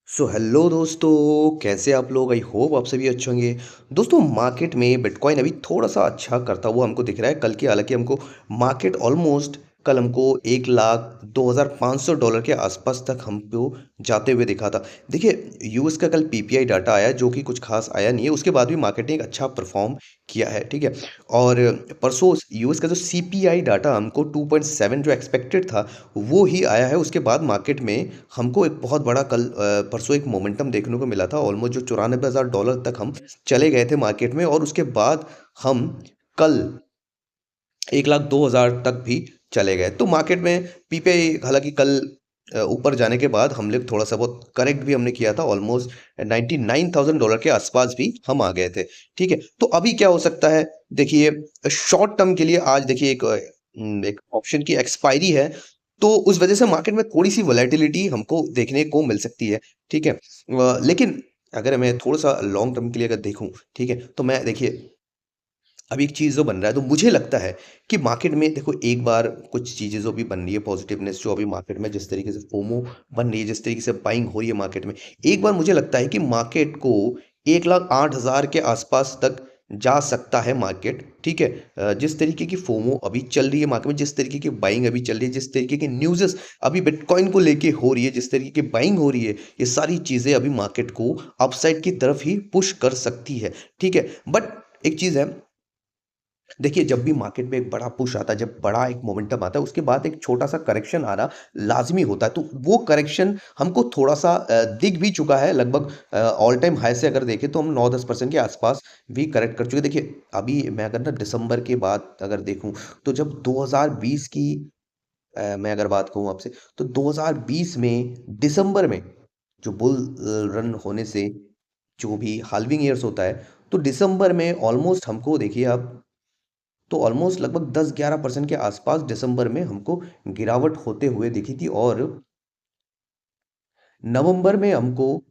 Hello दोस्तों, कैसे आप लोग? आई होप आप सभी अच्छे होंगे। दोस्तों, मार्केट में बिटकॉइन अभी थोड़ा-सा अच्छा करता हुआ हमको दिख रहा है। कल की हालाँकि हमको मार्केट ऑलमोस्ट कल हमको 1,02,500 डॉलर के आसपास तक हमको जाते हुए दिखा था। देखिए, यूएस का कल पीपीआई डाटा आया जो कि कुछ ख़ास आया नहीं है, उसके बाद भी मार्केट ने एक अच्छा परफ़ॉर्म किया है, ठीक है? और परसों यूएस का जो सीपीआई डाटा हमको 2.7 जो एक्सपेक्टेड था, वो ही आया है। उसके बाद मार्केट में हमको एक बहुत बड़ा कल परसों एक मोमेंटम देखने को मिला था। ऑलमोस्ट जो $94,000 तक हम चले गए थे मार्केट में और उसके बाद हम कल 1,02,000 तक भी चले गए। तो मार्केट में पीपीआई हालाँकि कल ऊपर जाने के बाद हम लोग थोड़ा-सा बहुत करेक्ट भी हमने किया था। ऑलमोस्ट $99,000 के आसपास भी हम आ गए थे, ठीक है? तो अभी क्या हो सकता है? देखिए, शॉर्ट टर्म के लिए आज देखिए एक ऑप्शन की एक्सपायरी है, तो उस वजह से मार्केट में थोड़ी-सी वोलेटिलिटी हमको देखने को मिल सकती है, ठीक है? लेकिन अगर मैं थोड़ा-सा लॉन्ग टर्म के लिए अगर देखूँ, ठीक है? तो मैं देखिए अब एक चीज़ जो बन रहा है, तो मुझे लगता है कि मार्केट में देखो एक बार कुछ चीज़ें जो भी बन रही है पॉजिटिवनेस जो अभी मार्केट में जिस तरीके से फोमो बन रही है, जिस तरीके से बाइंग हो रही है मार्केट में, एक बार मुझे लगता है कि मार्केट को 1,08,000 के आसपास तक जा सकता है मार्केट, ठीक है? जिस तरीके की फोमो अभी चल रही है मार्केट में, जिस तरीके की बाइंग अभी चल रही है, जिस तरीके की न्यूज़ेस अभी बिटकॉइन को लेके हो रही है, जिस तरीके की बाइंग हो रही है, ये सारी चीज़ें अभी मार्केट को अपसाइड की तरफ ही पुश कर सकती है, ठीक है? बट एक चीज़ है, देखिए, जब भी मार्केट में एक बड़ा पुश आता है, जब बड़ा एक मोमेंटम आता है, उसके बाद एक छोटा-सा करेक्शन आना लाज़मी होता है। तो वो करेक्शन हमको थोड़ा-सा दिख भी चुका है लगभग ऑल टाइम हाई से अगर देखें तो हम 9-10% के आसपास भी करेक्ट कर चुके हैं। देखिए, अभी मैं अगर ना दिसंबर के बाद अगर देखूँ, तो जब 2020 की मैं अगर बात कहूँ आपसे, तो 2020 में दिसंबर में जो बुल रन होने से जो भी हाल्विंग ईयर्स होता है, तो दिसंबर में ऑलमोस्ट हमको देखिए आप तो ऑलमोस्ट लगभग 10-11% के आसपास दिसंबर में हमको गिरावट होते हुए दिखी थी और नवंबर में हमको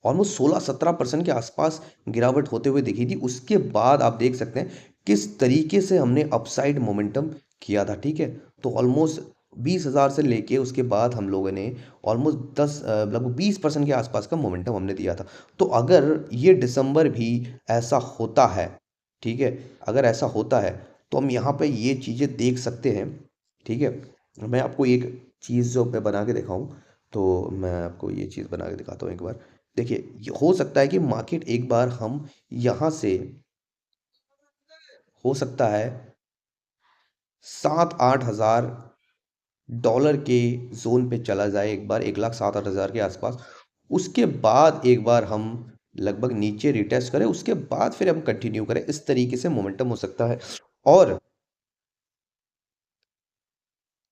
ऑलमोस्ट 16-17% के आसपास गिरावट होते हुए दिखी थी। उसके बाद आप देख सकते हैं किस तरीके से हमने अपसाइड मोमेंटम किया था, ठीक है? तो ऑलमोस्ट 20,000 से लेके उसके बाद हम लोगों ने ऑलमोस्ट लगभग 20% के आसपास का मोमेंटम हमने दिया था। तो अगर ये दिसंबर भी ऐसा होता है, ठीक है? अगर ऐसा होता है, तो हम यहाँ पे ये चीज़ें देख सकते हैं, ठीक है? मैं आपको एक चीज़ जो मैं बना के दिखाऊँ, तो मैं आपको ये चीज़ बना के दिखाता हूँ एक बार। देखिए, ये हो सकता है कि मार्केट एक बार हम यहाँ से हो सकता है 7-8 हज़ार डॉलर के ज़ोन पे चला जाए एक बार, 1,07,8,000 के आसपास। उसके बाद एक बार हम लगभग नीचे रिटेस्ट करें, उसके बाद फिर हम कंटिन्यू करें। इस तरीके से मोमेंटम हो सकता है और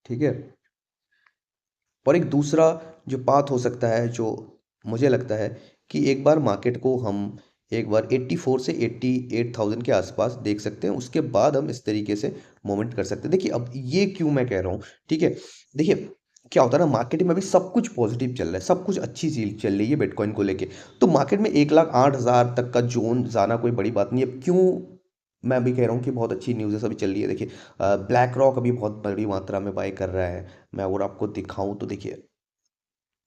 ठीक है? और एक दूसरा जो पाथ हो सकता है, जो मुझे लगता है कि एक बार मार्केट को हम एक बार 84 से 88,000 के आसपास देख सकते हैं, उसके बाद हम इस तरीके से मूवमेंट कर सकते हैं। देखिए, अब ये क्यों मैं कह रहा हूँ, ठीक है? देखिए, क्या होता है ना, मार्केट में अभी सब कुछ पॉजिटिव चल रहा है, सब कुछ अच्छी चीज़ चल रही है बिटकॉइन को लेके। तो मार्केट में 1,08,000 तक का ज़ोन जाना कोई बड़ी बात नहीं है। क्यों मैं अभी कह रहा हूँ कि बहुत अच्छी न्यूज़ेस अभी चल रही है, देखिए ब्लैक रॉक अभी बहुत बड़ी मात्रा में बाय कर रहा है। मैं अगर आपको दिखाऊँ तो देखिए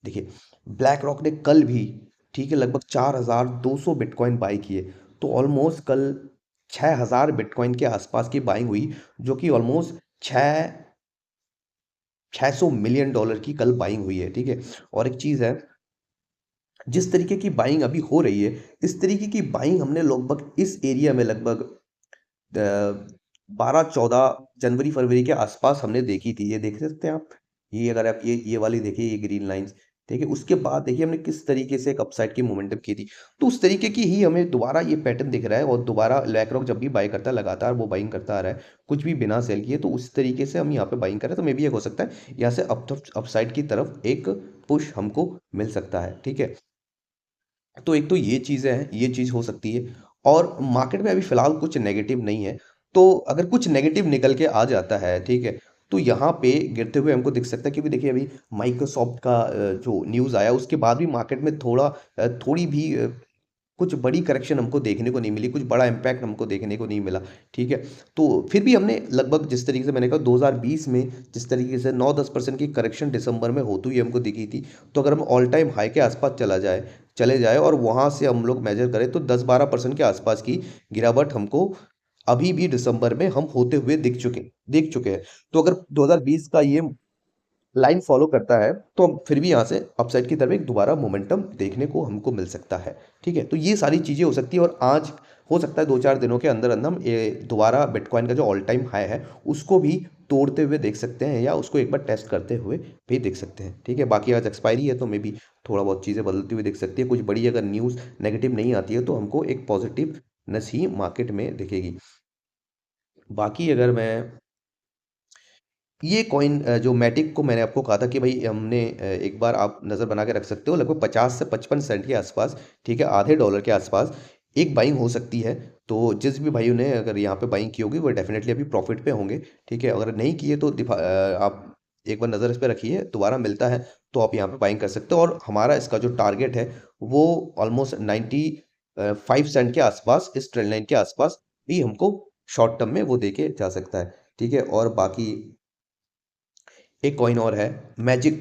देखिए ब्लैक रॉक ने कल भी, ठीक है, लगभग 4,200 बिटकॉइन बाय किए। तो ऑलमोस्ट कल 6,000 बिटकॉइन के आसपास की बाइंग हुई, जो कि ऑलमोस्ट 600 मिलियन डॉलर की कल बाइंग हुई है, ठीक है? और एक चीज़ है, जिस तरीके की बाइंग अभी हो रही है, इस तरीके की बाइंग हमने लगभग इस एरिया में लगभग 12-14 जनवरी फरवरी के आसपास हमने देखी थी। ये देख सकते हैं आप? ये अगर आप ये वाली देखिए, ये ग्रीन लाइन्स, ठीक है? उसके बाद देखिए हमने किस तरीके से एक अपसाइड की मोमेंटम की थी। तो उस तरीके की ही हमें दोबारा ये पैटर्न दिख रहा है और दोबारा ब्लैक रॉक जब भी बाय करता है, लगातार वो बाइंग करता आ रहा है, कुछ भी बिना सेल किए। तो उस तरीके से हम यहाँ पे बाइंग कर रहे हैं, तो मे बी ये हो सकता है यहाँ से अपसाइड की तरफ एक पुश हमको मिल सकता है, ठीक है? तो एक तो ये चीज़ें हैं, ये चीज़ हो सकती है और मार्केट में अभी फ़िलहाल कुछ नेगेटिव नहीं है। तो अगर कुछ नेगेटिव निकल के आ जाता है, ठीक है? तो यहाँ पे गिरते हुए हमको दिख सकता है, क्योंकि देखिए अभी माइक्रोसॉफ्ट का जो न्यूज़ आया उसके बाद भी मार्केट में थोड़ी भी कुछ बड़ी करेक्शन हमको देखने को नहीं मिली, कुछ बड़ा इम्पैक्ट हमको देखने को नहीं मिला, ठीक है। तो फिर भी हमने लगभग जिस तरीके से मैंने कहा 2020 में जिस तरीके से 9-10% की करेक्शन दिसंबर में होती हुई हमको दिखी थी, तो अगर हम ऑल टाइम हाई के आसपास चले जाए और वहाँ से हम लोग मेजर करें तो 10-12% के आसपास की गिरावट हमको अभी भी दिसंबर में हम होते हुए देख चुके हैं। तो अगर 2020 का ये लाइन फॉलो करता है तो हम फिर भी यहाँ से अपसाइड की तरफ एक दोबारा मोमेंटम देखने को हमको मिल सकता है, ठीक है। तो ये सारी चीज़ें हो सकती है और आज हो सकता है 2-4 दिनों के अंदर अंदर हम ये दोबारा बिटकॉइन का जो ऑल टाइम हाई है उसको भी तोड़ते हुए देख सकते हैं या उसको एक बार टेस्ट करते हुए भी देख सकते हैं, ठीक है। बाकी आज एक्सपायरी है तो मे बी थोड़ा बहुत चीज़ें बदलती हुई देख सकती है, कुछ बड़ी अगर न्यूज़ नेगेटिव नहीं आती है तो हमको एक पॉजिटिवनेस ही मार्केट में दिखेगी। बाकी अगर मैं ये कॉइन जो मैटिक को मैंने आपको कहा था कि भाई हमने एक बार आप नज़र बना के रख सकते हो लगभग 50 से 55 सेंट के आसपास, ठीक है, आधे डॉलर के आसपास एक बाइंग हो सकती है। तो जिस भी भाइयों ने अगर यहाँ पे बाइंग की होगी वो डेफिनेटली अभी प्रॉफिट पे होंगे, ठीक है। अगर नहीं किए तो आप एक बार नज़र इस पे रखिए, दोबारा मिलता है तो आप यहाँ पे बाइंग कर सकते हो। और हमारा इसका जो टारगेट है वो ऑलमोस्ट 95 सेंट के आसपास, इस ट्रेंड लाइन के आसपास भी हमको शॉर्ट टर्म में वो देके जा सकता है, ठीक है। और बाकी एक कॉइन और है मैजिक,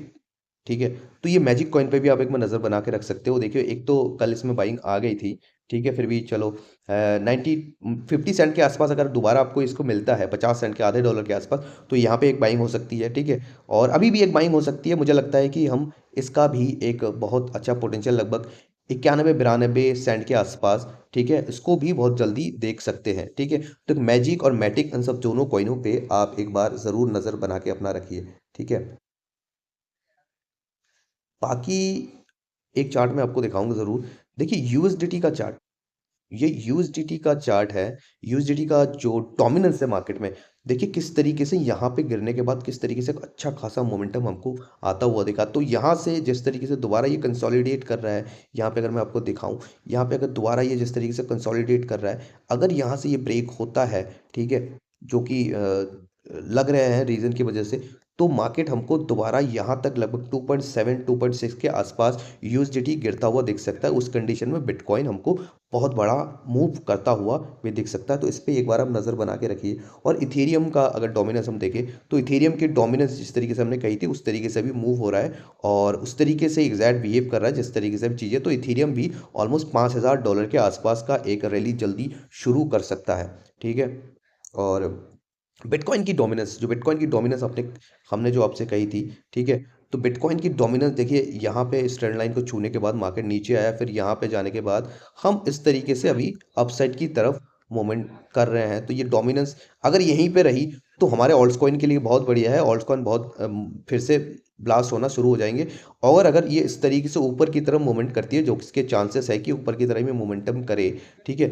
ठीक है। तो ये मैजिक कॉइन पे भी आप एक बार नज़र बना के रख सकते हो। देखिए एक तो कल इसमें बाइंग आ गई थी, ठीक है, फिर भी चलो 50 सेंट के आसपास अगर दोबारा आपको इसको मिलता है 50 सेंट के आधे डॉलर के आसपास तो यहाँ पे एक बाइंग हो सकती है, ठीक है। और अभी भी एक बाइंग हो सकती है, मुझे लगता है कि हम इसका भी एक बहुत अच्छा पोटेंशियल लगभग 91-92 सेंट के आसपास, ठीक है, इसको भी बहुत जल्दी देख सकते हैं, ठीक है। तो मैजिक और मैटिक इन सब दोनों कॉइनों पे आप एक बार ज़रूर नज़र बना के अपना रखिए, ठीक है। बाकी एक चार्ट मैं आपको दिखाऊंगा ज़रूर। देखिए यूएसडीटी का चार्ट, ये यूएसडीटी का चार्ट है, यूएसडीटी का जो डोमिनेंस है मार्केट में, देखिए किस तरीके से यहाँ पे गिरने के बाद किस तरीके से एक अच्छा खासा मोमेंटम हमको आता हुआ दिखा। तो यहाँ से जिस तरीके से दोबारा ये कंसोलिडेट कर रहा है, यहाँ पे अगर मैं आपको दिखाऊं, यहाँ पे अगर दोबारा ये जिस तरीके से कंसोलिडेट कर रहा है, अगर यहाँ से ये ब्रेक होता है, ठीक है, जो कि लग रहे हैं रीजन की वजह से, तो मार्केट हमको दोबारा यहाँ तक लगभग 2.7 2.6 के आसपास यूएसडीटी गिरता हुआ दिख सकता है। उस कंडीशन में बिटकॉइन हमको बहुत बड़ा मूव करता हुआ भी दिख सकता है, तो इस पे एक बार आप नज़र बना के रखिए। और इथेरियम का अगर डोमिनेंस हम देखें तो इथेरियम की डोमिनेंस जिस तरीके से हमने कही थी उस तरीके से भी मूव हो रहा है और उस तरीके से एग्जैक्ट बिहेव कर रहा है जिस तरीके से हम चीज़ें, तो इथेरियम भी ऑलमोस्ट $5000 के आसपास का एक रैली जल्दी शुरू कर सकता है, ठीक है। और बिटकॉइन की डोमिनेंस अपने हमने जो आपसे कही थी, ठीक है। तो बिटकॉइन की डोमिनेंस देखिए यहाँ पे इस ट्रेंड लाइन को छूने के बाद मार्केट नीचे आया, फिर यहाँ पे जाने के बाद हम इस तरीके से अभी अपसाइड की तरफ मूवमेंट कर रहे हैं। तो ये डोमिनेंस अगर यहीं पे रही तो हमारे ऑल्ट्स कॉइन के लिए बहुत बढ़िया है, ऑल्ट्स कॉइन बहुत फिर से ब्लास्ट होना शुरू हो जाएंगे। और अगर ये इस तरीके से ऊपर की तरफ मूवमेंट करती है, जो इसके चांसेस है कि ऊपर की तरफ में मोमेंटम करे, ठीक है,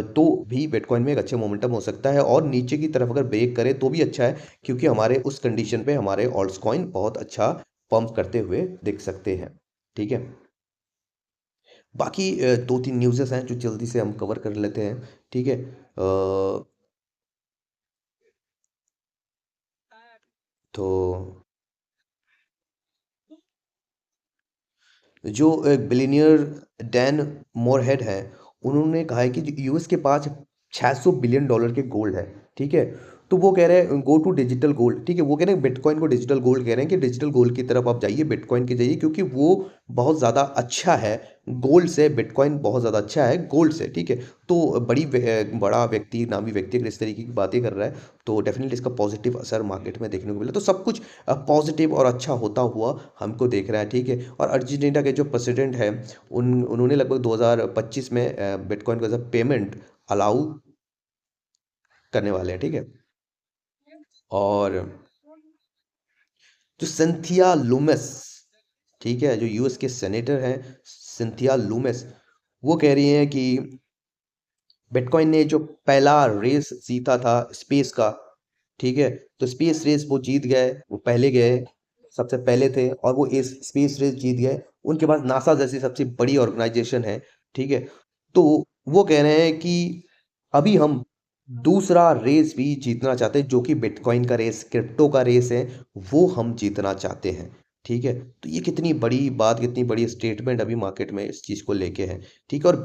तो भी बिटकॉइन में एक अच्छे मोमेंटम हो सकता है। और नीचे की तरफ अगर ब्रेक करे तो भी अच्छा है, क्योंकि हमारे उस कंडीशन पे हमारे ऑल्ट्स कॉइन बहुत अच्छा पंप करते हुए दिख सकते हैं, ठीक है। बाकी 2-3 न्यूज़ेस हैं जो जल्दी से हम कवर कर लेते हैं, ठीक है। तो जो एक बिलियनियर डैन मोरहेड है, उन्होंने कहा है कि जो यूएस के पास $600 बिलियन के गोल्ड है, ठीक है। तो वो कह रहे हैं गो टू डिजिटल गोल्ड, ठीक है। वो कह रहे हैं बिटकॉइन को डिजिटल गोल्ड कह रहे हैं कि डिजिटल गोल्ड की तरफ आप जाइए, बिटकॉइन की जाइए, क्योंकि वो बहुत ज़्यादा अच्छा है गोल्ड से, बिटकॉइन बहुत ज़्यादा अच्छा है गोल्ड से, ठीक है। तो बड़ा व्यक्ति, नामी व्यक्ति अगर इस तरीके की बातें कर रहा है तो डेफिनेटली इसका पॉजिटिव असर मार्केट में देखने को मिला। तो सब कुछ पॉजिटिव और अच्छा होता हुआ हमको देख रहा है, ठीक है। और अर्जेंटीना के जो प्रेसिडेंट है उन्होंने लगभग 2025 में बिटकॉइन को एज अ पेमेंट अलाउ करने वाले हैं, ठीक है। और जो सिंथिया लूमस, ठीक है, जो यूएस के सेनेटर हैं सिंथिया लूमस, वो कह रही हैं कि बिटकॉइन ने जो पहला रेस जीता था स्पेस का, ठीक है, तो स्पेस रेस वो जीत गए, वो पहले गए, सबसे पहले थे और वो इस स्पेस रेस जीत गए। उनके पास नासा जैसी सबसे बड़ी ऑर्गेनाइजेशन है, ठीक है। तो वो कह रहे हैं कि अभी हम दूसरा रेस भी जीतना चाहते हैं, जो कि बिटकॉइन का रेस, क्रिप्टो का रेस है, वो हम जीतना चाहते हैं, ठीक है। तो ये कितनी बड़ी बात, कितनी बड़ी स्टेटमेंट अभी मार्केट में इस चीज़ को लेके है, ठीक है। और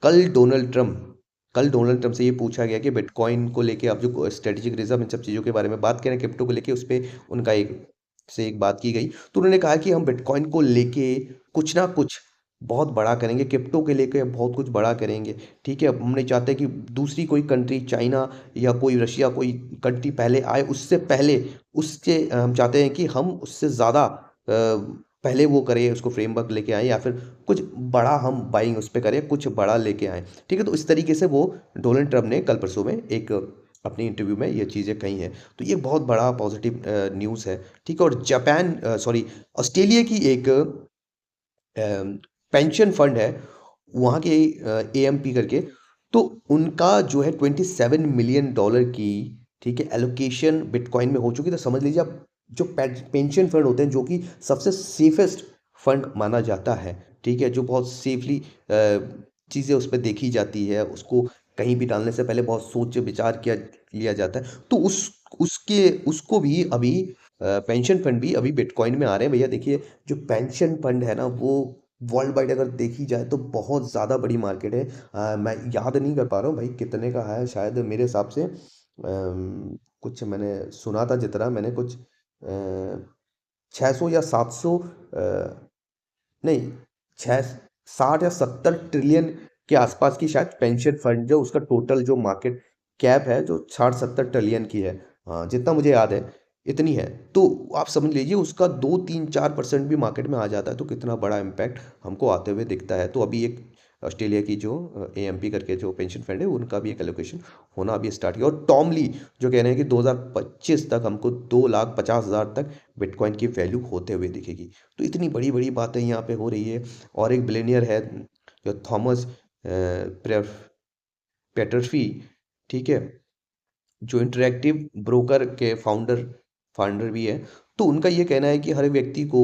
कल डोनाल्ड ट्रम्प से ये पूछा गया कि बिटकॉइन को लेके आप जो स्ट्रेटेजिक रिजर्व इन सब चीज़ों के बारे में बात करें, क्रिप्टो को लेके, उस पे उनका एक बात की गई। तो उन्होंने कहा कि हम बिटकॉइन को लेके कुछ ना कुछ बहुत बड़ा करेंगे, क्रिप्टो के लेके बहुत कुछ बड़ा करेंगे। ठीक है, हम नहीं चाहते कि दूसरी कोई कंट्री, चाइना या कोई रशिया, कोई कंट्री पहले आए, उससे पहले उसके हम चाहते हैं कि हम उससे ज़्यादा पहले वो करें, उसको फ्रेमवर्क लेके आएँ, या फिर कुछ बड़ा हम बाइंग उस पे करें, कुछ बड़ा लेके आएँ। ठीक है, तो इस तरीके से वो डोनाल्ड ट्रम्प ने कल परसों में एक अपनी इंटरव्यू में ये चीज़ें कही हैं। तो ये बहुत बड़ा पॉजिटिव न्यूज़ है। ठीक है, और ऑस्ट्रेलिया की एक पेंशन फंड है, वहाँ के एएमपी करके, तो उनका जो है $27 मिलियन की, ठीक है, एलोकेशन बिटकॉइन में हो चुकी। तो समझ लीजिए आप, जो पेंशन फंड होते हैं, जो कि सबसे सेफेस्ट फंड माना जाता है, ठीक है, जो बहुत सेफली चीज़ें उस पे देखी जाती है, उसको कहीं भी डालने से पहले बहुत सोच विचार किया लिया जाता है। तो उसके उसको भी अभी पेंशन फंड भी अभी बिटकॉइन में आ रहे हैं। भैया देखिए, जो पेंशन फंड है ना, वो वर्ल्ड वाइड अगर देखी जाए तो बहुत ज़्यादा बड़ी मार्केट है। मैं याद नहीं कर पा रहा हूँ भाई कितने का है, शायद मेरे हिसाब से कुछ मैंने सुना था, जितना मैंने कुछ 600 या 700, नहीं, छः 60 या 70 ट्रिलियन के आसपास की शायद पेंशन फंड, जो उसका टोटल जो मार्केट कैप है, जो 60-70 ट्रिलियन की है। हाँ, जितना मुझे याद है इतनी है। तो आप समझ लीजिए उसका 2-3-4% भी मार्केट में आ जाता है तो कितना बड़ा इम्पैक्ट हमको आते हुए दिखता है। तो अभी एक ऑस्ट्रेलिया की जो एएमपी करके जो पेंशन फंड है, उनका भी एक एलोकेशन होना अभी स्टार्ट किया। और टॉम ली जो कह रहे हैं कि 2025 तक हमको 2,50,000 तक बिटकॉइन की वैल्यू होते हुए दिखेगी। तो इतनी बड़ी बड़ी बातें यहाँ पे हो रही है। और एक बिलियनियर है जो थॉमस पेटरफी, ठीक है, जो इंटरैक्टिव ब्रोकर के फाउंडर फाउंडर भी है। तो उनका ये कहना है कि हर व्यक्ति को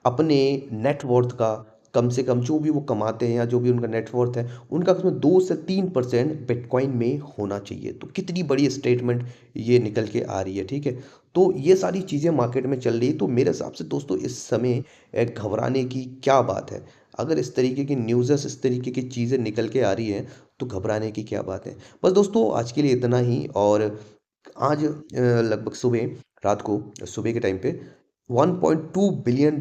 अपने नेटवर्थ का कम से कम, जो भी वो कमाते हैं या जो भी उनका नेटवर्थ है, उनका उसमें 2 से 3% बिटकॉइन में होना चाहिए। तो कितनी बड़ी स्टेटमेंट ये निकल के आ रही है। ठीक है, तो ये सारी चीज़ें मार्केट में चल रही है। तो मेरे हिसाब से दोस्तों, इस समय घबराने की क्या बात है। अगर इस तरीके की न्यूज़ेस, इस तरीके की चीज़ें निकल के आ रही हैं, तो घबराने की क्या बात है। बस दोस्तों, आज के लिए इतना ही। और आज लगभग सुबह के टाइम पे $1.2 बिलियन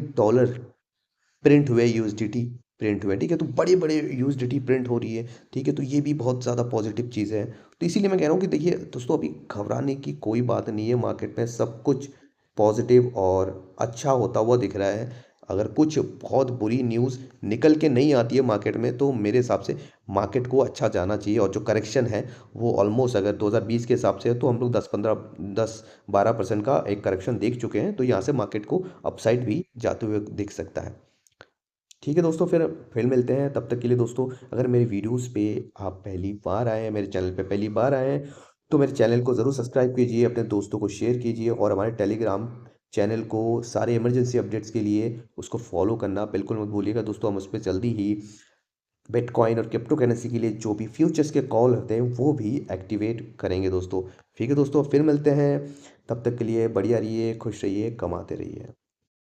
प्रिंट हुए, यूएसडीटी प्रिंट हुए। ठीक है, तो बड़े बड़े यूएसडीटी प्रिंट हो रही है। ठीक है, तो ये भी बहुत ज़्यादा पॉजिटिव चीज़ है। तो इसीलिए मैं कह रहा हूँ कि देखिए दोस्तों, अभी घबराने की कोई बात नहीं है। मार्केट में सब कुछ पॉजिटिव और अच्छा होता हुआ दिख रहा है। अगर कुछ बहुत बुरी न्यूज़ निकल के नहीं आती है मार्केट में, तो मेरे हिसाब से मार्केट को अच्छा जाना चाहिए। और जो करेक्शन है वो ऑलमोस्ट, अगर 2020 के हिसाब से है, तो हम लोग 10-12% का एक करेक्शन देख चुके हैं। तो यहाँ से मार्केट को अपसाइड भी जाते हुए दिख सकता है। ठीक है दोस्तों, फिर मिलते हैं। तब तक के लिए दोस्तों, अगर मेरी वीडियोस पे आप पहली बार आए हैं, मेरे चैनल पे पहली बार आए हैं, तो मेरे चैनल को ज़रूर सब्सक्राइब कीजिए, अपने दोस्तों को शेयर कीजिए, और हमारे टेलीग्राम चैनल को सारे इमरजेंसी अपडेट्स के लिए उसको फॉलो करना बिल्कुल मत भूलिएगा दोस्तों। हम उस पर जल्दी ही बिटकॉइन और क्रिप्टो करेंसी के लिए जो भी फ्यूचर्स के कॉल होते हैं, वो भी एक्टिवेट करेंगे दोस्तों। ठीक है दोस्तों, फिर मिलते हैं। तब तक के लिए बढ़िया रहिए, खुश रहिए, कमाते रहिए।